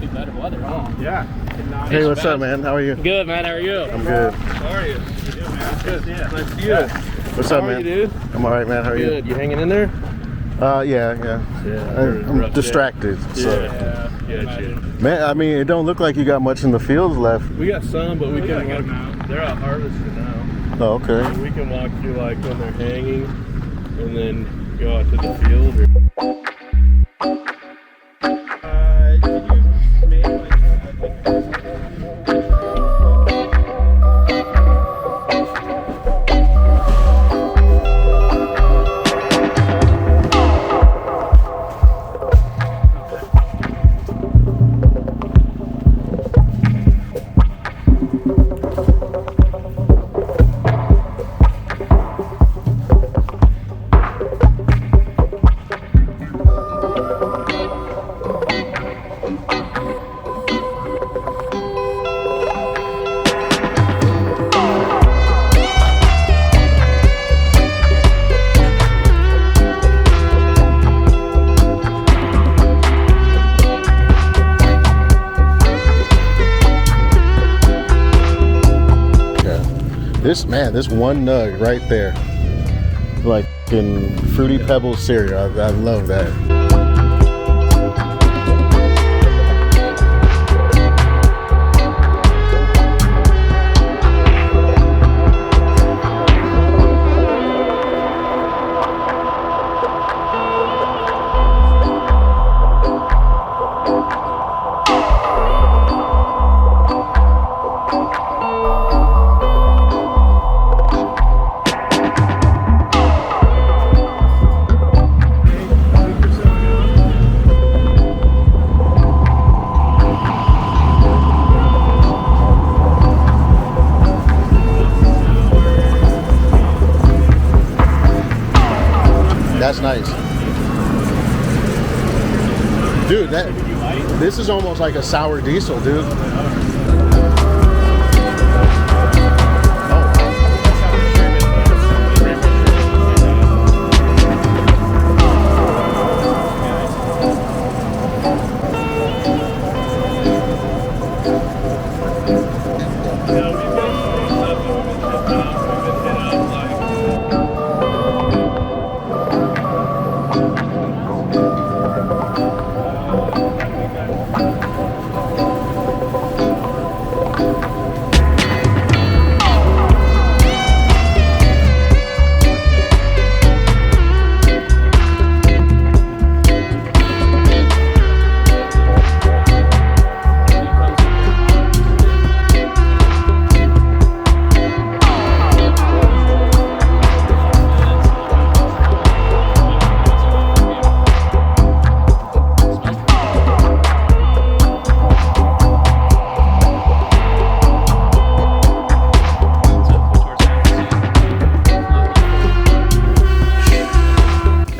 be better weather, huh? Yeah. Hey, what's up, man? How are you? Good, man. How are you? I'm good. How are you? Good, man. Good. Yeah. Nice to see you. What's up, How are man? you, dude? I'm all right, man. How are Good. You hanging in there? Yeah. I'm distracted. So. Yeah. Gotcha. Man, I mean, it don't look like you got much in the fields left. We got some, but we can walk now. They're out harvesting now. Oh, okay. And we can walk through like when they're hanging, and then go out to the field. This one nug right there, like in Fruity Pebbles cereal. I love that. That's nice. Dude, this is almost like a sour diesel, dude.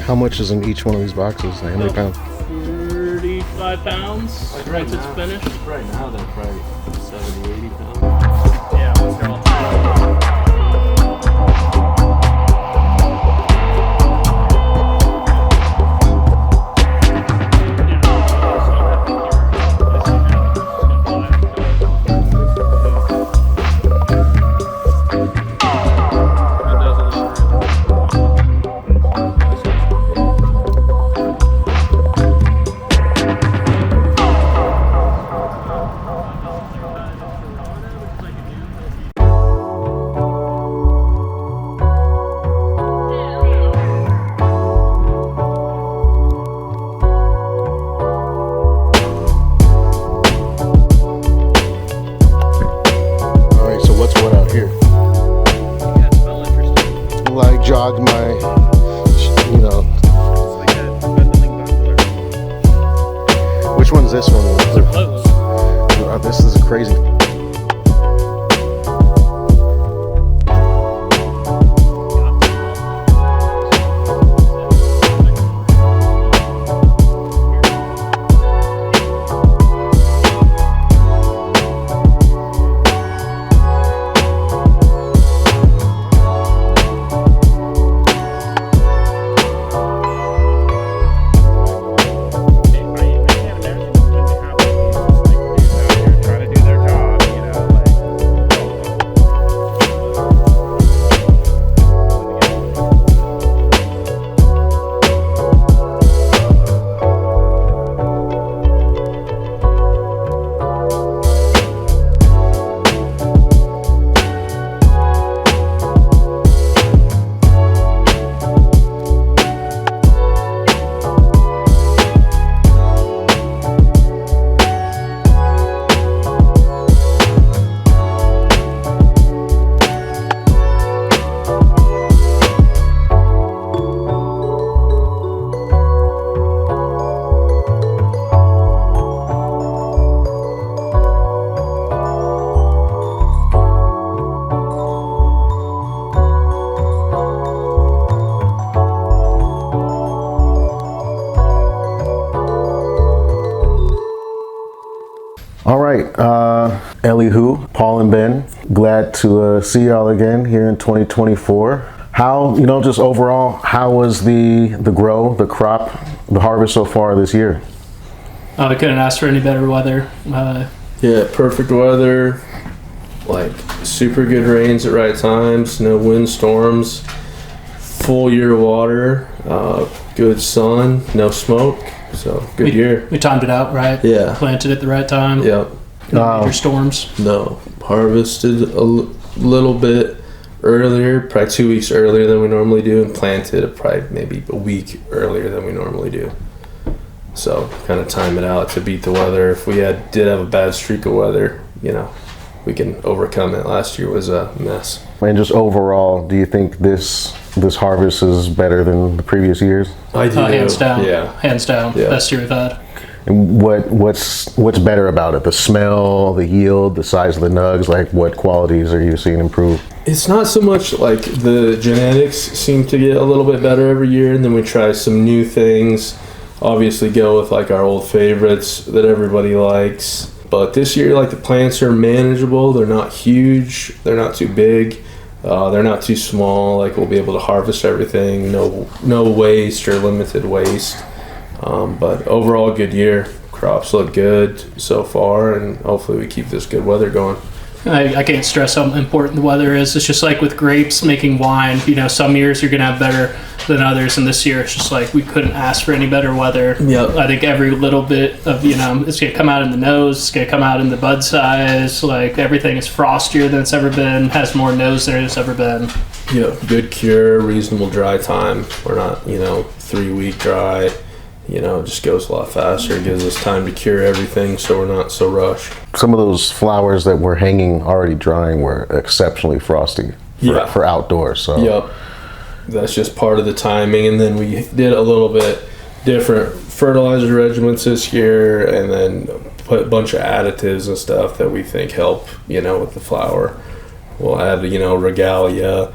How much is in each one of these boxes? Like how many pounds? 35 pounds once it's finished. Right now they're probably 70, 80 pounds. Yeah, once they're all finished. Jog my, you know. Which one's this one? They're close. Oh, this is crazy. All right, Elli Hou, Paul and Ben, glad to see y'all again here in 2024. How, just overall, how was the grow, the crop, the harvest so far this year? We couldn't ask for any better weather. Yeah, perfect weather, like super good rains at right times, no wind storms, full year water, good sun, no smoke, so good year. We timed it out right. Yeah. Planted at the right time. Yep. No major storms. No, harvested a little bit earlier, probably 2 weeks earlier than we normally do, and planted probably maybe a week earlier than we normally do. So kind of time it out to beat the weather. If we did have a bad streak of weather, we can overcome it. Last year was a mess. And just overall, do you think this harvest is better than the previous years? I do. Hands down. Yeah. Hands down. Yeah. Best year we've had. And what's better about it? The smell, the yield, the size of the nugs? Like, what qualities are you seeing improve? It's not so much like the genetics seem to get a little bit better every year, and then we try some new things. Obviously go with like our old favorites that everybody likes. But this year, like, the plants are manageable. They're not huge. They're not too big. They're not too small. Like, we'll be able to harvest everything. No waste or limited waste. But overall, good year. Crops look good so far, and hopefully we keep this good weather going. I can't stress how important the weather is. It's just like with grapes making wine. Some years you're going to have better than others, and this year it's just like we couldn't ask for any better weather. Yep. I think every little bit of, it's going to come out in the nose, it's going to come out in the bud size. Like, everything is frostier than it's ever been, has more nose than it's ever been. Yeah, good cure, reasonable dry time. We're not, 3 week dry. It just goes a lot faster. It gives us time to cure everything, so we're not so rushed. Some of those flowers that were hanging already drying were exceptionally frosty for outdoors. So yep, that's just part of the timing. And then we did a little bit different fertilizer regimens this year, and then put a bunch of additives and stuff that we think help, with the flower. We'll add, regalia,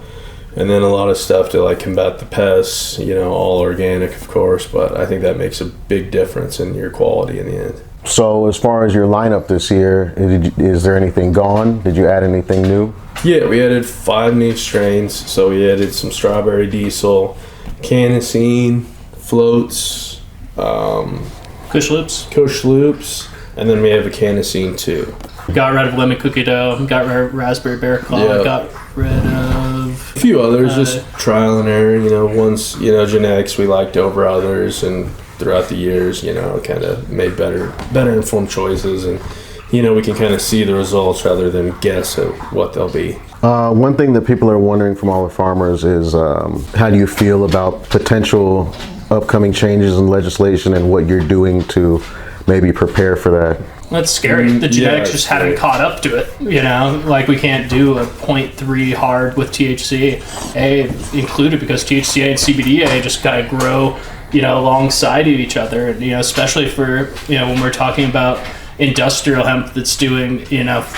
and then a lot of stuff to like combat the pests, all organic, of course, but I think that makes a big difference in your quality in the end. So as far as your lineup this year, is there anything gone? Did you add anything new? Yeah, we added 5 new strains. So we added some strawberry diesel, canasine, floats, Kush loops, and then we have a canasine too. Got rid of lemon cookie dough, got rid of raspberry bear claw, got rid of a few others, just trial and error. Ones, genetics we liked over others, and throughout the years, kind of made better informed choices, and we can kind of see the results rather than guess at what they'll be. One thing that people are wondering from all the farmers is how do you feel about potential upcoming changes in legislation and what you're doing to maybe prepare for that? That's scary. The genetics just haven't caught up to it. Like, we can't do a 0.3 hard with THCA included, because THCA and CBDA just kind of grow, alongside of each other. And, especially for, when we're talking about industrial hemp that's doing,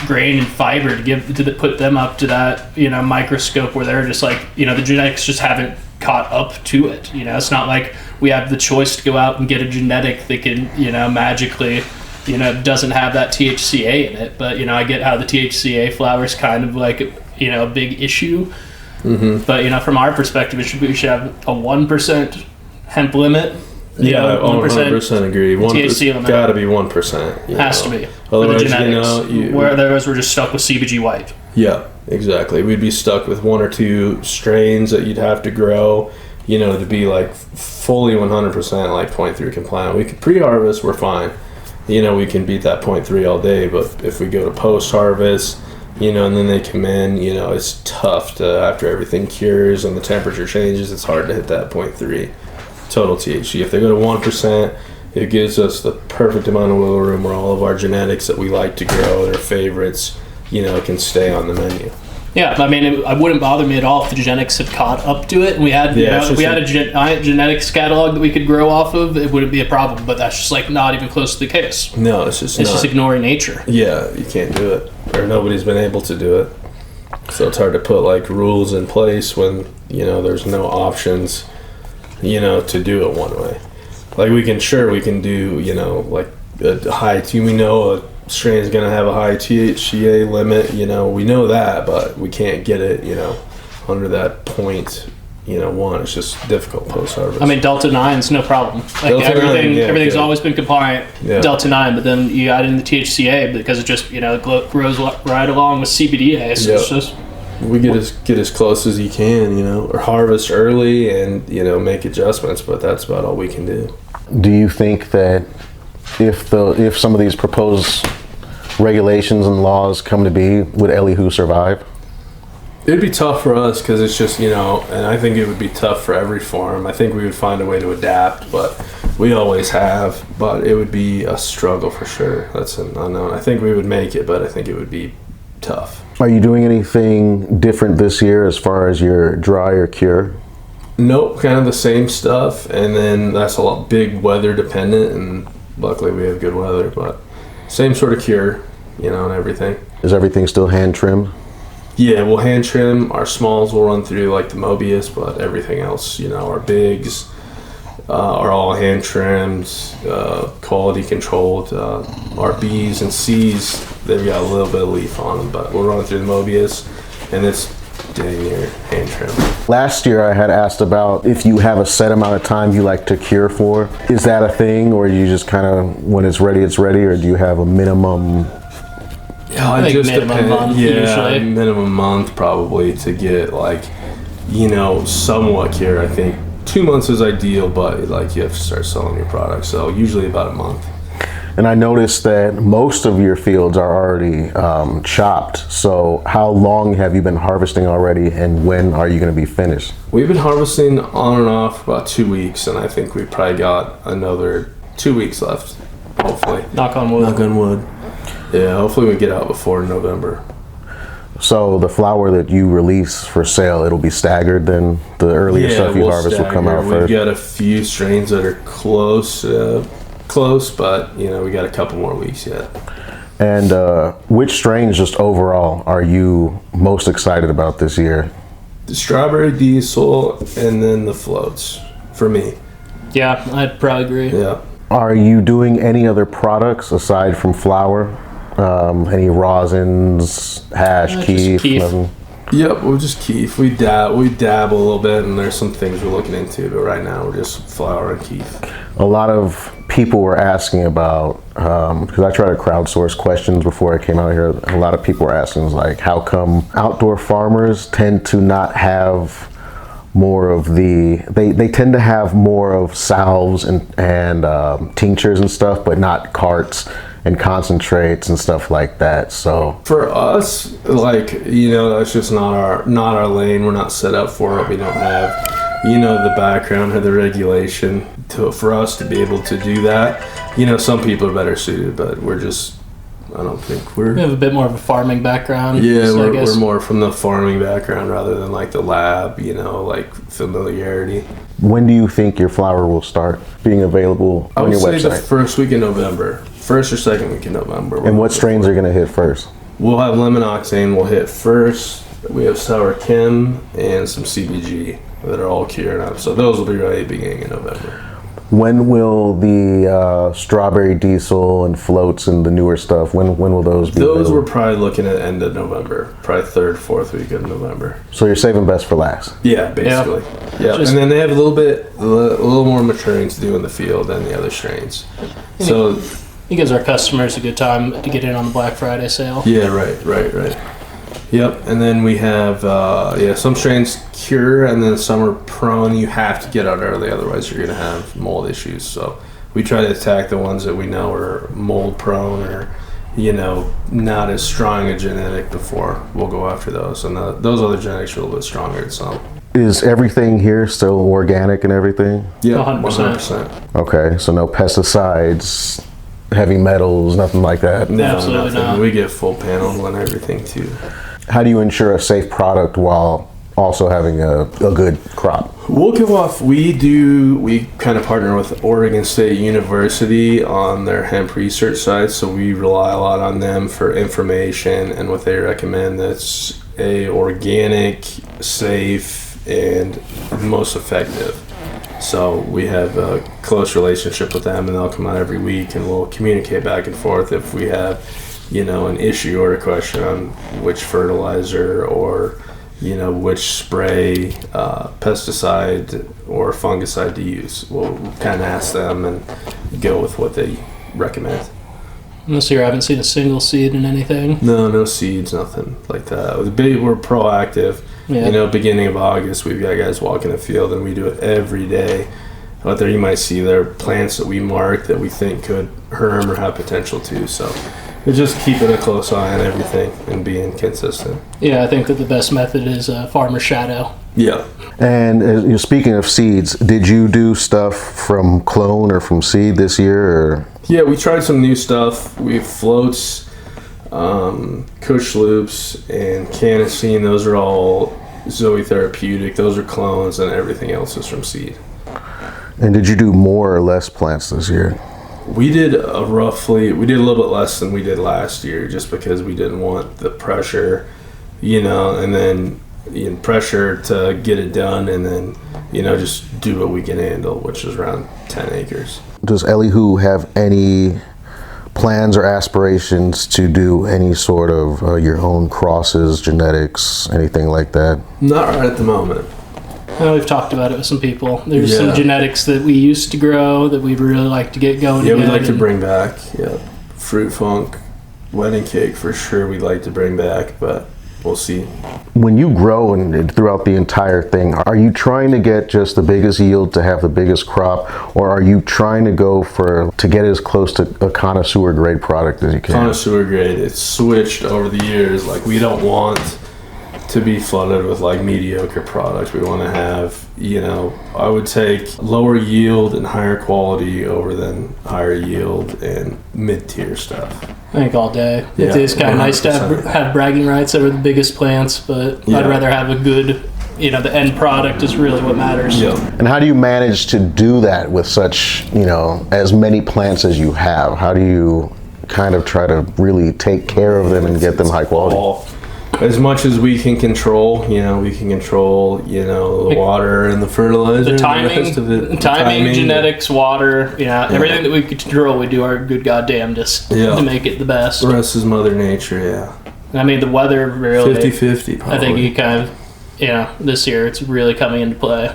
grain and fiber to put them up to that, microscope where they're just like, the genetics just haven't caught up to it. It's not like we have the choice to go out and get a genetic that can, magically, doesn't have that THCA in it. But, I get how the THCA flower is kind of like, a big issue. Mm-hmm. But, from our perspective, we should have a 1% hemp limit. Yeah, I 100% agree. THC limit. Got to be 1%. Has to be. Otherwise, for the genetics. Whereas we're just stuck with CBG white. Yeah, exactly. We'd be stuck with 1 or 2 strains that you'd have to grow, to be like fully 100% like 0.3 compliant. We could pre-harvest, we're fine. We can beat that 0.3 all day, but if we go to post-harvest, and then they come in, it's tough to, after everything cures and the temperature changes, it's hard to hit that 0.3 total THC. If they go to 1%, it gives us the perfect amount of wiggle room where all of our genetics that we like to grow, their favorites, can stay on the menu. Yeah, I mean, it wouldn't bother me at all if the genetics had caught up to it, and we had a genetics catalog that we could grow off of. It wouldn't be a problem, but that's just like not even close to the case. No, it's just ignoring nature. Yeah, you can't do it, or nobody's been able to do it. So it's hard to put like rules in place when there's no options, to do it one way. Like we can do like a high, we know strain is going to have a high THCA limit. We know that, but we can't get it, under that point. One, it's just difficult post-harvest. I mean, Delta 9's no problem. Like everything's always been compliant, Delta 9, but then you add in the THCA because it just, grows right along with CBDA. So it's just... We get as close as you can, or harvest early and, make adjustments, but that's about all we can do. Do you think that if some of these proposed regulations and laws come to be, would Elli Hou survive? It'd be tough for us because it's just, and I think it would be tough for every farm. I think we would find a way to adapt, but we always have. But it would be a struggle for sure. That's an unknown. I think we would make it, but I think it would be tough. Are you doing anything different this year as far as your dry or cure? Nope, kind of the same stuff. And then that's a lot big weather dependent, and luckily we have good weather, but same sort of cure, and everything. Is everything still hand trimmed? Yeah, we'll hand trim. Our smalls will run through like the Mobius, but everything else, our bigs are all hand trimmed, quality controlled. Our Bs and Cs, they've got a little bit of leaf on them, but we'll run through the Mobius, and it's dang near hand trimmed. Last year I had asked about if you have a set amount of time you like to cure for. Is that a thing, or do you just kind of, when it's ready, or do you have a minimum? Yeah, I think minimum month usually. Minimum month probably to get somewhat cure. I think 2 months is ideal, but you have to start selling your product. So usually about a month. And I noticed that most of your fields are already chopped. So how long have you been harvesting already, and when are you going to be finished? We've been harvesting on and off for about 2 weeks, and I think we probably got another 2 weeks left, hopefully. Knock on wood. Knock on wood. Yeah, hopefully we get out before November. So the flower that you release for sale, it'll be staggered then? The earlier stuff you harvest will come out first? We've got a few strains that are close, but we got a couple more weeks yet. And which strains just overall are you most excited about this year? The strawberry diesel and then the floats, for me. Yeah, I'd probably agree. Yeah. Are you doing any other products aside from flour? Any rosins, hash, keef? Nothing? Yep, we'll just keef. We dab a little bit, and there's some things we're looking into, but right now we're just flour and keef. A lot of people were asking about, because I try to crowdsource questions before I came out here, a lot of people were asking, like, how come outdoor farmers tend to not have more of they tend to have more of salves and tinctures and stuff, but not carts and concentrates and stuff like that. So for us, that's just not our lane. We're not set up for it. We don't have, the background or the regulation for us to be able to do that. Some people are better suited, but I don't think we have a bit more of a farming background. Yeah, so we're more from the farming background rather than the lab, familiarity. When do you think your flower will start being available on your website? I would say the first week in November. First or second week in November. And what strains are going to hit first? We'll have lemon octane will hit first. We have sour Kim and some CBG that are all cured up. So those will be ready beginning in November. When will the strawberry diesel and floats and the newer stuff, when will those be Those available? we're probably looking at end of November. Probably 3rd, 4th week of November. So you're saving best for last? Yeah, basically. Yeah. And then they have a little more maturing to do in the field than the other strains. So it gives our customers a good time to get in on the Black Friday sale. Yeah, right. Yep, and then we have some strains cure, and then some are prone. You have to get out early, otherwise you're going to have mold issues. So we try to attack the ones that we know are mold prone or not as strong a genetic before. We'll go after those, and those other genetics are a little bit stronger than some. Is everything here still organic and everything? Yeah, 100%. Okay, so no pesticides, heavy metals, nothing like that? No, absolutely nothing. not. We get full panel and everything too. How do you ensure a safe product while also having a good crop? We'll give off, we kind of partner with Oregon State University on their hemp research side, so we rely a lot on them for information and what they recommend that's organic, safe, and most effective. So we have a close relationship with them, and they'll come out every week, and we'll communicate back and forth if we have, an issue or a question on which fertilizer or, which spray, pesticide or fungicide to use. We'll kind of ask them and go with what they recommend. This year I haven't seen a single seed in anything. No seeds, nothing like that. We're proactive. Yeah. Beginning of August, we've got guys walking the field, and we do it every day. Out there, you might see there are plants that we mark that we think could harm or have potential to. So we're just keeping a close eye on everything and being consistent. Yeah, I think that the best method is farmer shadow. Yeah. And speaking of seeds, did you do stuff from clone or from seed this year? Or? Yeah, we tried some new stuff. We have floats, Kush loops, and Canacine. Those are all Zoe therapeutic. Those are clones, and everything else is from seed. And did you do more or less plants this year? We did a little bit less than we did last year, just because we didn't want the pressure, and then pressure to get it done, and then just do what we can handle, which is around 10 acres. Does Elli Hou have any plans or aspirations to do any sort of your own crosses, genetics, anything like that? Not right at the moment. We've talked about it with some people. There's some genetics that we used to grow that we'd really like to get going. Yeah, we'd like to bring back. Yeah, fruit funk, wedding cake for sure. We'd like to bring back, but we'll see. When you grow and throughout the entire thing, are you trying to get just the biggest yield to have the biggest crop, or are you trying to go to get as close to a connoisseur grade product as you can? Connoisseur grade. It's switched over the years. Like, we don't want to be flooded with like mediocre products. We want to have, I would take lower yield and higher quality over than higher yield and mid-tier stuff. I think all day. Yeah, it is kind of nice to 100%. have bragging rights over the biggest plants, but I'd rather have a good, the end product is really what matters. Yeah. And how do you manage to do that with such, as many plants as you have? How do you kind of try to really take care of them and get them high quality? As much as we can control, we can control, the water and the fertilizer, The timing, and the rest of it. timing, genetics, water, everything that we could control, we do our good goddamnedest to make it the best. The rest is Mother Nature, yeah. I mean, the weather really 50-50 probably. I think you kind of, this year it's really coming into play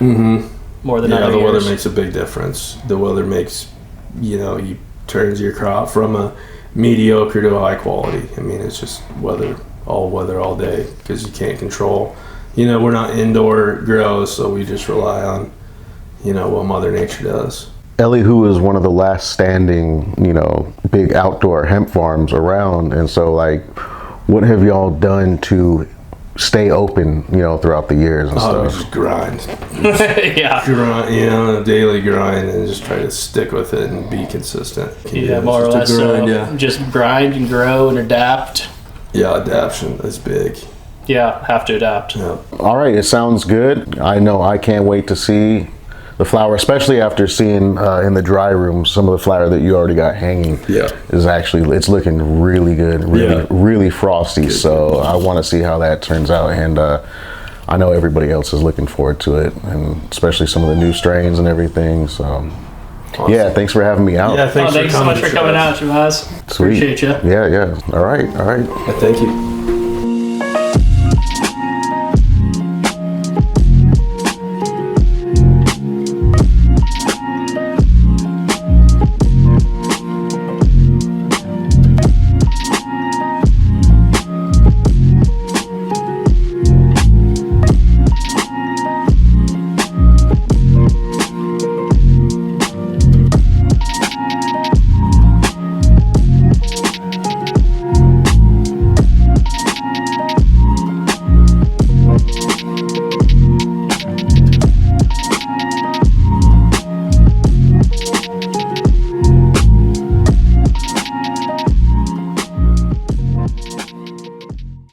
more than other the years. weather makes a big difference. The weather makes, you turns your crop from a mediocre to a high quality. I mean, it's just weather all day, because you can't control. We're not indoor grows, so we just rely on, what Mother Nature does. Elli Hou is one of the last standing, big outdoor hemp farms around, and so what have y'all done to stay open, throughout the years and stuff? We just grind. Yeah. Grind, a daily grind, and just try to stick with it and be consistent. Yeah, more or less. Just grind and grow and adapt. Yeah, adaptation is big. Yeah, have to adapt. Yeah. All right, it sounds good. I know I can't wait to see the flower, especially after seeing in the dry room some of the flower that you already got hanging. Yeah. It's looking really good, really frosty. Good. So I want to see how that turns out, and I know everybody else is looking forward to it, and especially some of the new strains and everything. So. Awesome. Yeah, thanks for having me out. Yeah, thanks so much for coming out, Shabazz. Sweet. Appreciate you. Yeah. All right. Thank you.